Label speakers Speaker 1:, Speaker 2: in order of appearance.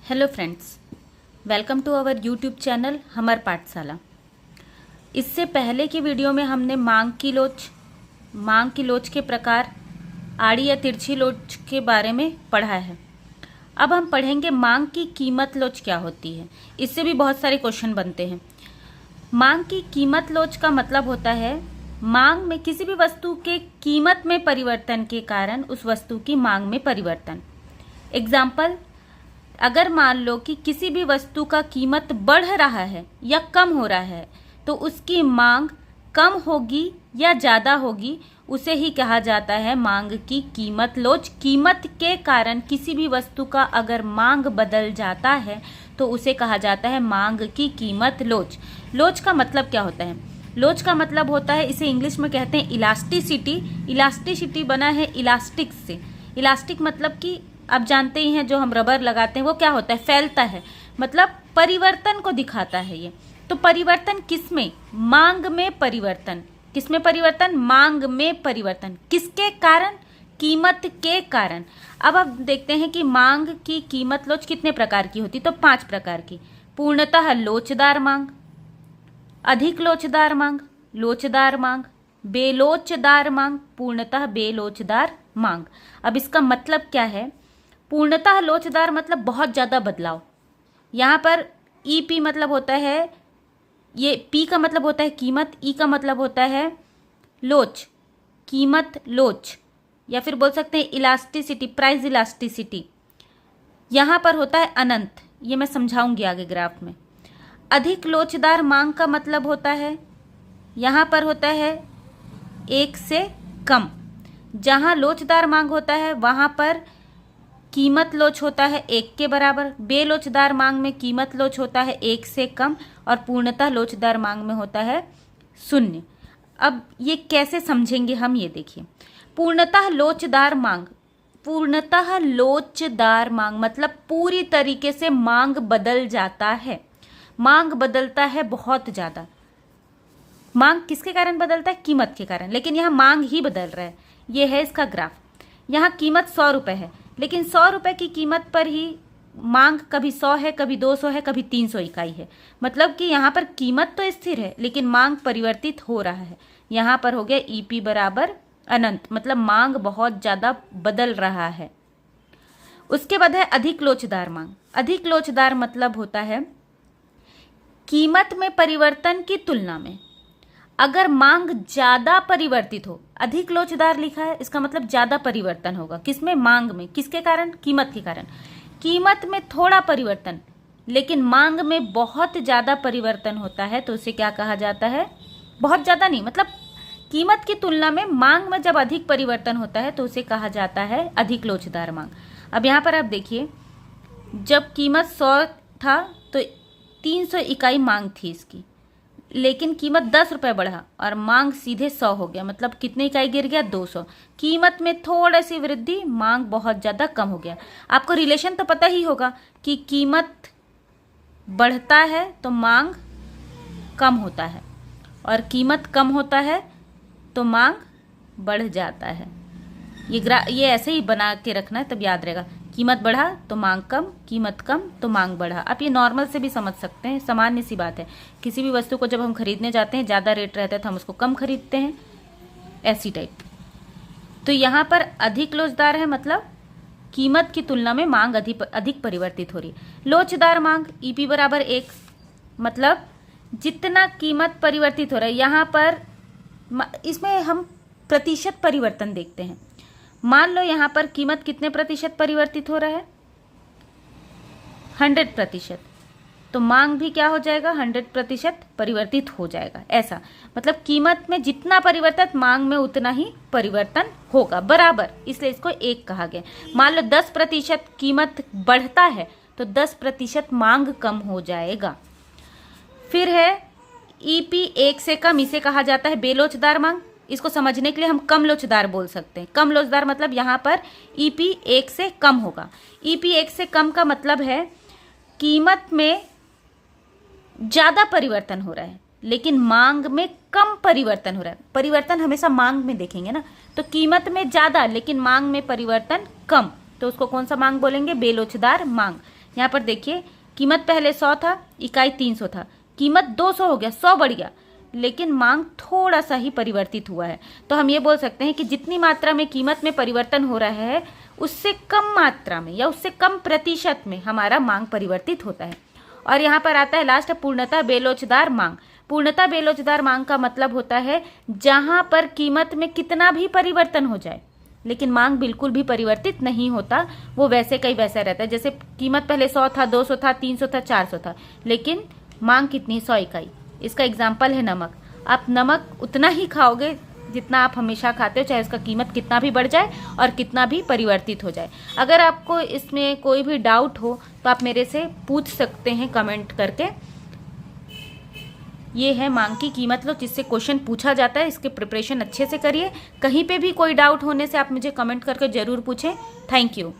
Speaker 1: Hello friends, welcome to our YouTube channel Hamar Pathshala. इससे पहले की वीडियो में हमने मांग की लोच के प्रकार, आड़ी या तिरछी लोच के बारे में पढ़ा है। अब हम पढ़ेंगे मांग की कीमत लोच क्या होती है। इससे भी बहुत सारे क्वेश्चन बनते हैं। मांग की कीमत लोच का मतलब होता है मांग में किसी भी वस्तु के कीमत में परिवर्तन के कारण उस वस्तु की मांग में परिवर्तन। एग्जाम्पल, अगर मान लो कि किसी भी वस्तु का कीमत बढ़ रहा है या कम हो रहा है तो उसकी मांग कम होगी या ज़्यादा होगी, उसे ही कहा जाता है मांग की कीमत लोच। कीमत के कारण किसी भी वस्तु का अगर मांग बदल जाता है तो उसे कहा जाता है मांग की कीमत लोच। लोच का मतलब क्या होता है? लोच का मतलब होता है, इसे इंग्लिश में कहते हैं इलास्टिसिटी। इलास्टिसिटी बना है इलास्टिक से। इलास्टिक मतलब कि आप जानते ही हैं, जो हम रबर लगाते हैं वो क्या होता है? फैलता है, मतलब परिवर्तन को दिखाता है ये। तो परिवर्तन किसमें? मांग में परिवर्तन। किसमें परिवर्तन? मांग में परिवर्तन। किसके कारण? कीमत के कारण। अब आप देखते हैं कि मांग की कीमत लोच कितने प्रकार की होती? तो 5 प्रकार की। पूर्णतः लोचदार मांग, अधिक लोचदार मांग, लोचदार मांग, बेलोचदार मांग, पूर्णतः बेलोचदार मांग। अब इसका मतलब क्या है? पूर्णतः लोचदार मतलब बहुत ज़्यादा बदलाव। यहाँ पर ई मतलब होता है, ये पी का मतलब होता है कीमत, ई का मतलब होता है लोच, कीमत लोच, या फिर बोल सकते हैं इलास्टिसिटी, प्राइस इलास्टिसिटी। यहाँ पर होता है अनंत, ये मैं समझाऊंगी आगे ग्राफ में। अधिक लोचदार मांग का मतलब होता है, यहाँ पर होता है 1 से कम। जहाँ लोचदार मांग होता है वहाँ पर कीमत लोच होता है 1 के बराबर। बेलोचदार मांग में कीमत लोच होता है 1 से कम, और पूर्णतः लोचदार मांग में होता है 0। अब ये कैसे समझेंगे हम, ये देखिए। पूर्णतः लोचदार मांग, पूर्णतः लोचदार मांग मतलब पूरी तरीके से मांग बदल जाता है। मांग बदलता है बहुत ज़्यादा। मांग किसके कारण बदलता है? कीमत के कारण। लेकिन यहाँ मांग ही बदल रहा है। ये है इसका ग्राफ। यहाँ कीमत 100 रुपये है, लेकिन 100 रुपये की कीमत पर ही मांग कभी 100 है, कभी 200 है, कभी 300 इकाई है। मतलब कि यहाँ पर कीमत तो स्थिर है लेकिन मांग परिवर्तित हो रहा है। यहाँ पर हो गया ईपी बराबर अनंत, मतलब मांग बहुत ज़्यादा बदल रहा है। उसके बाद है अधिक लोचदार मांग। अधिक लोचदार मतलब होता है कीमत में परिवर्तन की तुलना में अगर मांग ज्यादा परिवर्तित हो। अधिक लोचदार लिखा है, इसका मतलब ज्यादा परिवर्तन होगा। किसमें? मांग में। किसके कारण? कीमत के कारण। कीमत में थोड़ा परिवर्तन लेकिन मांग में बहुत ज्यादा परिवर्तन होता है तो उसे क्या कहा जाता है? बहुत ज्यादा नहीं, मतलब कीमत की तुलना में मांग में जब अधिक परिवर्तन होता है तो उसे कहा जाता है अधिक लोचदार मांग। अब यहाँ पर आप देखिए, जब कीमत 100 था तो 300 इकाई मांग थी इसकी, लेकिन कीमत 10 रुपये बढ़ा और मांग सीधे 100 हो गया। मतलब कितनी इकाई गिर गया? 200। कीमत में थोड़ी सी वृद्धि, मांग बहुत ज़्यादा कम हो गया। आपको रिलेशन तो पता ही होगा कि कीमत बढ़ता है तो मांग कम होता है, और कीमत कम होता है तो मांग बढ़ जाता है। ये ऐसे ही बना के रखना है, तब याद रहेगा। कीमत बढ़ा तो मांग कम, कीमत कम तो मांग बढ़ा। आप ये नॉर्मल से भी समझ सकते हैं, सामान्य सी बात है। किसी भी वस्तु को जब हम खरीदने जाते हैं, ज़्यादा रेट रहता है तो हम उसको कम खरीदते हैं, ऐसी टाइप। तो यहाँ पर अधिक लोचदार है, मतलब कीमत की तुलना में मांग अधिक परिवर्तित हो रही है। लोचदार मांग ईपी बराबर 1, मतलब जितना कीमत परिवर्तित हो रहा है। यहाँ पर इसमें हम प्रतिशत परिवर्तन देखते हैं। मान लो यहाँ पर कीमत कितने प्रतिशत परिवर्तित हो रहा है? 100%। तो मांग भी क्या हो जाएगा? 100% परिवर्तित हो जाएगा। ऐसा मतलब कीमत में जितना परिवर्तन, मांग में उतना ही परिवर्तन होगा, बराबर। इसलिए इसको 1 कहा गया। मान लो 10% कीमत बढ़ता है तो 10% मांग कम हो जाएगा। फिर है ईपी 1 से कम, इसे कहा जाता है बेलोचदार मांग। इसको समझने के लिए हम कम लोचदार बोल सकते हैं। कम लोचदार मतलब यहाँ पर ईपी 1 से कम होगा। ईपी 1 से कम का मतलब है कीमत में ज़्यादा परिवर्तन हो रहा है लेकिन मांग में कम परिवर्तन हो रहा है। परिवर्तन हमेशा मांग में देखेंगे ना, तो कीमत में ज़्यादा लेकिन मांग में परिवर्तन कम, तो उसको कौन सा मांग बोलेंगे? बेलोचदार मांग। यहाँ पर देखिए कीमत पहले 100 था, इकाई 300 था, कीमत 200 हो गया, 100 बढ़ गया, लेकिन मांग थोड़ा सा ही परिवर्तित हुआ है। तो हम ये बोल सकते हैं कि जितनी मात्रा में कीमत में परिवर्तन हो रहा है उससे कम मात्रा में या उससे कम प्रतिशत में हमारा मांग परिवर्तित होता है। और यहाँ पर आता है लास्ट पूर्णतः बेलोचदार मांग। पूर्णतः बेलोचदार मांग का मतलब होता है जहां पर कीमत में कितना भी परिवर्तन हो जाए लेकिन मांग बिल्कुल भी परिवर्तित नहीं होता, वो वैसे का ही वैसा रहता है। जैसे कीमत पहले 100 था, 200 था, 300 था, 400 था, लेकिन मांग कितनी, 100 इकाई। इसका एग्जाम्पल है नमक। आप नमक उतना ही खाओगे जितना आप हमेशा खाते हो, चाहे उसका कीमत कितना भी बढ़ जाए और कितना भी परिवर्तित हो जाए। अगर आपको इसमें कोई भी डाउट हो तो आप मेरे से पूछ सकते हैं कमेंट करके। ये है मांग की कीमत लो, जिससे क्वेश्चन पूछा जाता है। इसके प्रिपरेशन अच्छे से करिए। कहीं पे भी कोई डाउट होने से आप मुझे कमेंट करके ज़रूर पूछें। Thank you.